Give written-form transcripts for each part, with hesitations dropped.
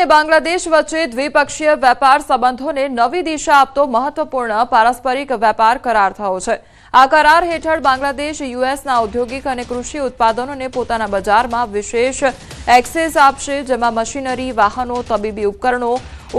અને બાંગ્લાદેશ વચ્ચે દ્વિપક્ષીય વેપાર સંબંધોને નવી દિશા આપતો મહત્વપૂર્ણ પારસ્પરિક વેપાર કરાર થયો છે। આ કરાર હેઠળ બાંગ્લાદેશ યુએસના ઔદ્યોગિક અને કૃષિ ઉત્પાદનોને પોતાના બજારમાં વિશેષ એક્સેસ આપશે, જેમાં મશીનરી, વાહનો, તબીબી ઉપકરણો,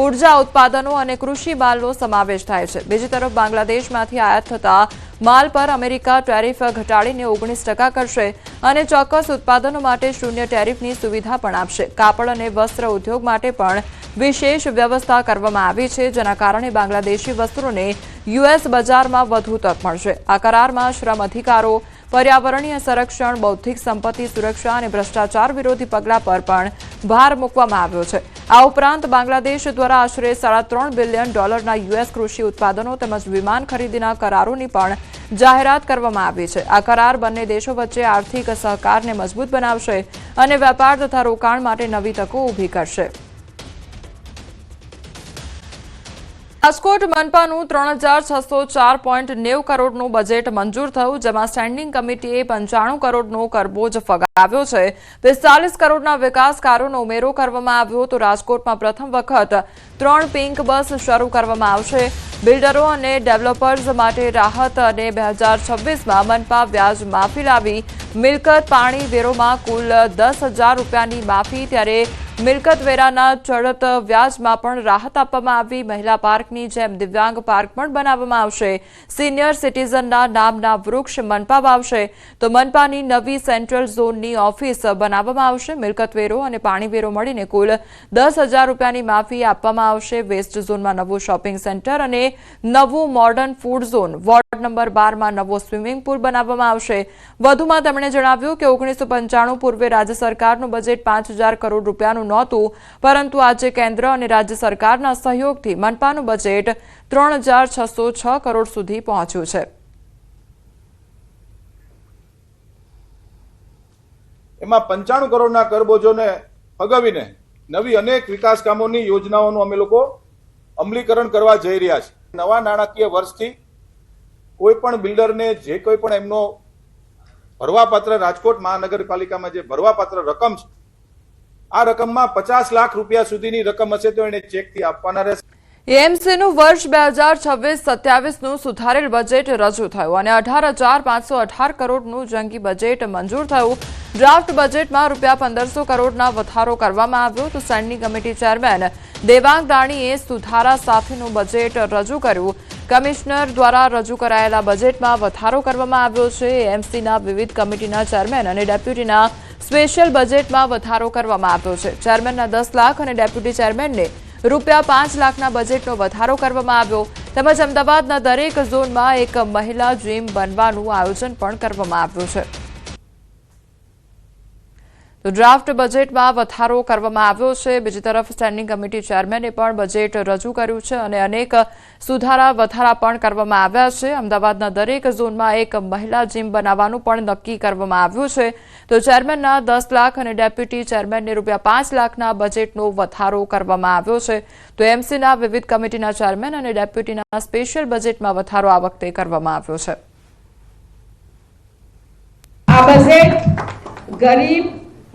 ઉર્જા ઉત્પાદનો અને કૃષિ માલનો સમાવેશ થાય છે। બીજી તરફ બાંગ્લાદેશમાંથી આયાત થતા માલ પર અમેરિકા ટેરિફ ઘટાડીને 19% કરશે અને ચોક્કસ ઉત્પાદનો માટે શૂન્ય ટેરિફની સુવિધા પણ આપશે। કાપડ અને વસ્ત્ર ઉદ્યોગ માટે પણ વિશેષ વ્યવસ્થા કરવામાં આવી છે, જેના કારણે બાંગ્લાદેશી વસ્ત્રોને યુએસ બજારમાં વધુ તક મળશે। આ કરારમાં શ્રમ અધિકારો, पर्यावरणीय संरक्षण, बौद्धिक संपत्ति सुरक्षा और भ्रष्टाचार विरोधी पगला पर पण भार मूकवामां आव्यो छे। आ उपरांत बांग्लादेश द्वारा आशरे $3.5 बिलियन यूएस कृषि उत्पादनों तेमज विमान खरीदीना करारोनी पण जाहेरात करवामां आवी छे। आ करार बंने देशों वच्चे आर्थिक सहकारने मजबूत बनावशे अने वेपार तथा रोकाण माटे नवी तको ऊभी करशे। રાજકોટ मनपाનું 3604.90 કરોડનું બજેટ મંજૂર થયું, જેમાં સ્ટેન્ડિંગ કમિટીએ 95 કરોડનો કરબોજ ફગાવ્યો છે। 45 કરોડના વિકાસ કાર્યોનો ઉમેરો કરવામાં આવ્યો તો રાજકોટમાં પ્રથમ વખત 3 પિંક બસ શરૂ કરવામાં આવશે। બિલ્ડરો અને ડેવલપર્સ માટે રાહત અને 2026માં મનપા વ્યાજ માફી લાવી મિલકત પાણી વેરોમાં કુલ 10,000 રૂપિયાની માફી, ત્યારે મિલકત વેરાના ચડત વ્યાજમાં પણ રાહત આપવામાં આવી। મહિલા પાર્કની જેમ દિવ્યાંગ પાર્ક પણ બનાવવામાં આવશે। સિનિયર સિટીઝનના નામના વૃક્ષ મનપા વાવશે તો મનપાની નવી સેન્ટ્રલ ઝોનની ઓફિસ બનાવવામાં આવશે। મિલકત વેરો અને પાણી વેરો મળીને કુલ 10,000 રૂપિયાની માફી આપવામાં આવશે। વેસ્ટ ઝોનમાં નવું શોપિંગ સેન્ટર અને નવું modern food zone, ward number 12માં નવો સ્વિમિંગ પુલ બનાવવામાં આવશે। વધુમાં તેમણે જણાવ્યું કે 1995 પૂર્વે રાજ્ય સરકારનું બજેટ 5,000 કરોડ રૂપિયાનું નહોતું, પરંતુ આજે કેન્દ્ર અને રાજ્ય સરકારના સહયોગથી મનપાનું બજેટ 3,606 કરોડ સુધી પહોંચ્યું છે। એમાં 95 કરોડના કરબોજોને ફગાવીને નવી અનેક વિકાસ કામોની યોજનાઓનું અમે લોકો અમલીકરણ કરવા જઈ રહ્યા છીએ। નવા નાણાકીય વર્ષથી કોઈ પણ બિલ્ડરને જે કોઈ પણ એમનો ભરવાપાત્ર રાજકોટ મહાનગરપાલિકામાં જે ભરવાપાત્ર રકમ છે, આ રકમમાં 50 લાખ રૂપિયા સુધીની રકમ હશે તો એને ચેકથી આપવાના રહેશે। એએમસીનું વર્ષ 2026-27નું સુધારેલ બજેટ રજૂ થયું અને 18,518 કરોડનું જંગી બજેટ મંજૂર થયું। ડ્રાફ્ટ બજેટમાં ₹1,500 કરોડના વધારો કરવામાં આવ્યો તો સ્ટેન્ડિંગ કમિટી ચેરમેન દેવાંગ દાણીએ સુધારા સાથેનું બજેટ રજૂ કર્યું। કમિશનર દ્વારા રજૂ કરાયેલા બજેટમાં વધારો કરવામાં આવ્યો છે। એએમસીના વિવિધ કમિટીના ચેરમેન અને ડેપ્યુટીના સ્પેશિયલ બજેટમાં વધારો કરવામાં આવ્યો છે। ચેરમેનના 10 લાખ અને ડેપ્યુટી ચેરમેનને ₹5 લાખના બજેટનો વધારો કરવામાં આવ્યો, તેમજ અમદાવાદના દરેક ઝોનમાં એક મહિલા જીમ બનવાનું આયોજન પણ કરવામાં આવ્યું છે। તો ડ્રાફ્ટ બજેટમાં વધારો કરવામાં આવ્યો છે। બીજી તરફ સ્ટેન્ડિંગ કમિટી ચેરમેને પણ બજેટ રજૂ કર્યું છે અને અનેક વધારા પણ કરવામાં આવ્યા છે। અમદાવાદના દરેક ઝોનમાં એક મહિલા જીમ બનાવવાનું પણ નક્કી કરવામાં આવ્યું છે। તો ચેરમેનના 10 લાખ અને ડેપ્યુટી ચેરમેનને ₹5 લાખના બજેટનો વધારો કરવામાં આવ્યો છે। તો એમસીના વિવિધ કમિટીના ચેરમેન અને ડેપ્યુટીના સ્પેશિયલ બજેટમાં વધારો આ વખતે કરવામાં આવ્યો છે। આ બજેટ ગરીબ,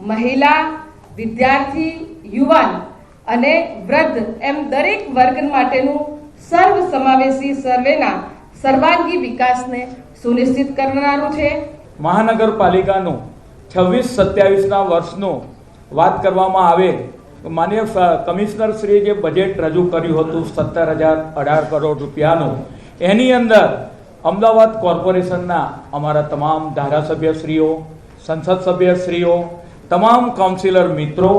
મહિલા, વિદ્યાર્થી, યુવાન અને વૃદ્ધ એમ દરેક વર્ગ માટેનું સર્વસમાવેશી સર્વેના સર્વાંગી વિકાસને સુનિશ્ચિત કરનારું છે। મહાનગરપાલિકાનું 26-27ના વર્ષનું વાત કરવામાં આવે તો માનનીય કમિશનર શ્રીએ જે બજેટ રજૂ કર્યું હતું 17,018 કરોડ રૂપિયાનું, એની અંદર અમદાવાદ કોર્પોરેશનના અમારા તમામ ધારાસભ્યશ્રીઓ, સંસદ સભ્યશ્રીઓ, તમામ કાઉન્સિલર મિત્રો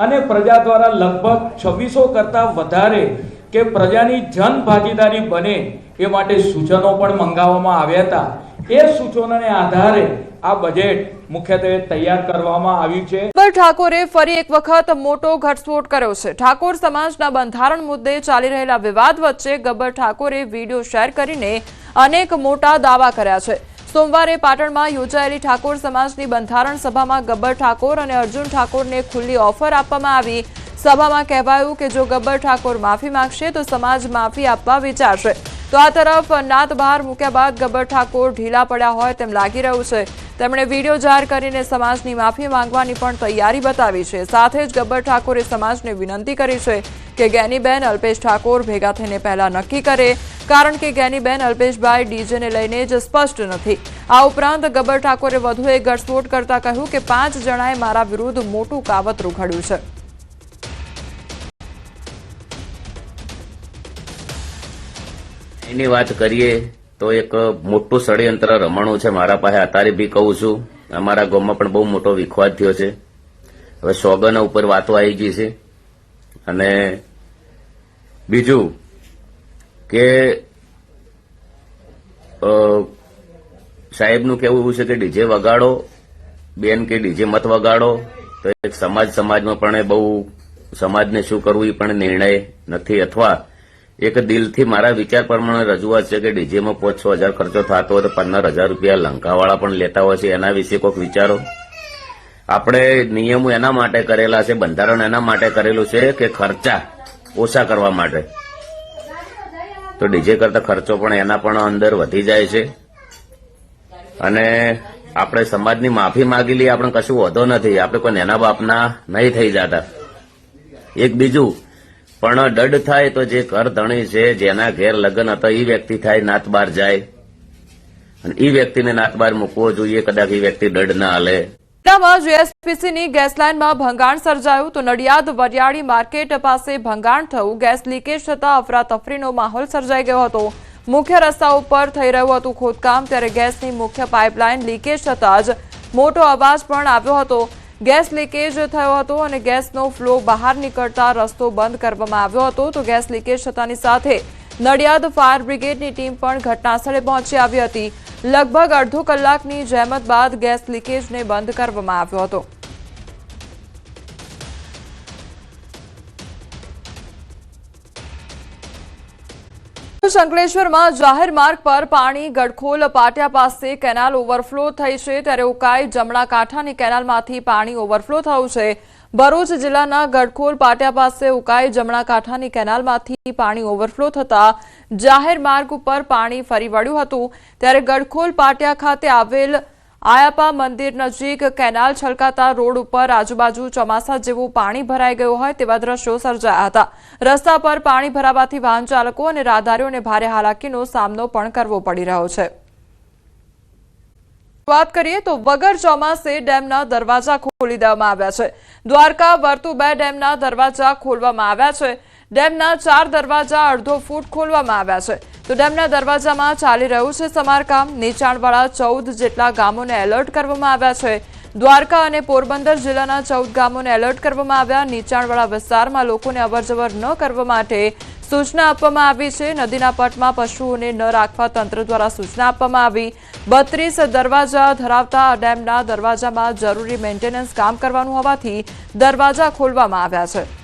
અને પ્રજા દ્વારા લગભગ 2600 કરતાં વધારે કે પ્રજાની જન ભાગીદારી બને એ માટે સૂચનો પણ મંગાવવામાં આવ્યા હતા। એ સૂચનોને આધારે આ બજેટ મુખ્યત્વે તૈયાર કરવામાં આવ્યું છે। ગબ્બર ઠાકોરે ફરી એક વખત મોટો ઘટસ્ફોટ કર્યો છે। ઠાકોર સમાજના બંધારણ મુદ્દે ચાલી રહેલા વિવાદ વચ્ચે ગબ્બર ઠાકોરે વિડીયો શેર કરીને અનેક મોટા દાવા કર્યા છે। સોમવારે પાટણમાં યોજાયેલી ઠાકોર સમાજની બંધારણ સભામાં ગબ્બર ઠાકોર અને અર્જુન ઠાકોરને ખુલ્લી ઓફર આપવામાં આવી। સભામાં કહેવાયું કે જો ગબ્બર ઠાકોર માફી માંગશે તો સમાજ માફી આપવા વિચારશે। તો આ તરફ નાત બહાર મૂક્યા બાદ ગબ્બર ઠાકોર ઢીલા પડ્યા હોય તેમ લાગી રહ્યું છે। તેમણે વિડીયો જાહેર કરીને સમાજની માફી માંગવાની પણ તૈયારી બતાવી છે। સાથે જ ગબ્બર ઠાકોરે સમાજને વિનંતી કરી છે કે જ્ઞાનીબેન અલ્પેશ ઠાકોર ભેગા થઈને પહેલા નક્કી કરે, કારણ કે જ્ઞાનીબેન અલ્પેશભાઈ ડીજેને લઈને જ સ્પષ્ટ નથી। આ ઉપરાંત ગબ્બર ઠાકોરે વધુ એક ઘટસ્ફોટ કરતા કહ્યું કે 5 જણાએ મારા વિરુદ્ધ મોટું કાવતરું ઘડ્યું છે। એની વાત કરીએ તો એક મોટું ષડયંત્ર રમણું છે મારા પાસે। અત્યારે બી કહું છું, અમારા ગામમાં પણ બહુ મોટો વિખવાદ થયો છે। હવે સોગન ઉપર વાતો આવી ગઈ છે। અને બીજું કે સાહેબનું કહેવું એવું છે કે ડીજે વગાડો બેન, કે ડીજે મત વગાડો, તો એક સમાજમાં પણ બહુ સમાજને શું કરવું એ પણ નિર્ણય નથી, અથવા એક દિલથી મારા વિચાર પ્રમાણે રજૂઆત છે કે ડીજેમાં 5-6 હજાર ખર્ચો થતો હોય તો 15,000 રૂપિયા લંકાવાળા પણ લેતા હોય છે। એના વિશે કોઈક વિચારો। આપણે નિયમો એના માટે કરેલા છે, બંધારણ એના માટે કરેલું છે કે ખર્ચા ઓછા કરવા માટે, તો ડીજે કરતા ખર્ચો પણ એના પણ અંદર વધી જાય છે। અને આપણે સમાજની માફી માગી લઈએ, આપણે કશું વધો નથી, આપણે કોઈ નેના બાપના નહીં થઈ જતા। એક બીજું પણ દંડ થાય તો જે ઘર ધણી છે, જેના ઘેર લગ્ન હતા એ વ્યક્તિ થાય, નાત બાર જાય, અને એ વ્યક્તિને નાત બાર મૂકવો જોઈએ, કદાચ એ વ્યક્તિ દંડ ના હાલે। જીએસપીસીની ગેસ લાઇનમાં ભંગાણ સર્જાયું તો નડિયાદ વરિયાળી માર્કેટ પાસે ભંગાણ થયું। ગેસ લીકેજ થતા અફરાતફરીનો માહોલ સર્જાઈ ગયો હતો। મુખ્ય રસ્તા ઉપર થઈ રહ્યું હતું ખોદકામ, ત્યારે ગેસની મુખ્ય પાઇપલાઇન લીકેજ થતા જ મોટો અવાજ પણ આવ્યો હતો। ગેસ લીકેજ થયો હતો અને ગેસનો ફ્લો બહાર નીકળતા રસ્તો બંધ કરવામાં આવ્યો હતો। તો ગેસ લીકેજ થતાની સાથે નડિયાદ ફાયર બ્રિગેડની ટીમ પણ ઘટનાસ્થળે પહોંચી આવી હતી। લગભગ અડધો કલાકની જહેમત બાદ ગેસ લીકેજને બંધ કરવામાં આવ્યો હતો। શંકલેશ્વરમાં જાહેર માર્ગ પર પાણી ગડખોલ પાટિયા પાસે કેનાલ ઓવરફ્લો થઈ છે, ત્યારે ઉકાઈ જમણા કાંઠાની કેનાલમાંથી પાણી ઓવરફ્લો થયું છે। ભરૂચ જિલ્લાના ગડખોલ પાટિયા પાસે ઉકાઈ જમણા કાંઠાની કેનાલમાંથી પાણી ઓવરફ્લો થતા જાહેર માર્ગ ઉપર પાણી ફરી વળ્યું હતું। ત્યારે ગડખોલ પાટિયા ખાતે આવેલ આયાપા મંદિર નજીક કેનાલ છલકાતા રોડ ઉપર આજુબાજુ ચોમાસા જેવું પાણી ભરાઈ ગયું હોય તેવા દ્રશ્યો સર્જાયા હતા। રસ્તા પર પાણી ભરાવાથી વાહન ચાલકો અને રાહદારીઓને ભારે હાલાકીનો સામનો પણ કરવો પડી રહ્યો છે। વાત કરીએ તો વગર ચોમાસે ડેમના દરવાજા ખોલી દેવામાં આવ્યા છે। દ્વારકા વર્તુ 2 ડેમના દરવાજા ખોલવામાં આવ્યા છે। ડેમના 4 દરવાજા અડધો ફૂટ ખોલવામાં આવ્યા છે। તો ડેમના દરવાજામાં ચાલી રહ્યું છે સમારકામ। નીચાણવાળા 14 જેટલા ગામોને એલર્ટ કરવામાં આવ્યા છે। દ્વારકા અને પોરબંદર જિલ્લાના 14 ગામોને એલર્ટ કરવામાં આવ્યા। નીચાણવાળા વિસ્તારમાં લોકોને અવરજવર ન કરવા માટે સૂચના આપવામાં આવી છે। નદીના પટમાં પશુઓને ન રાખવા તંત્ર દ્વારા સૂચના આપવામાં આવી। 32 દરવાજા ધરાવતા ડેમના દરવાજામાં જરૂરી મેન્ટેનન્સ કામ કરવાનું હોવાથી દરવાજા ખોલવામાં આવ્યા છે।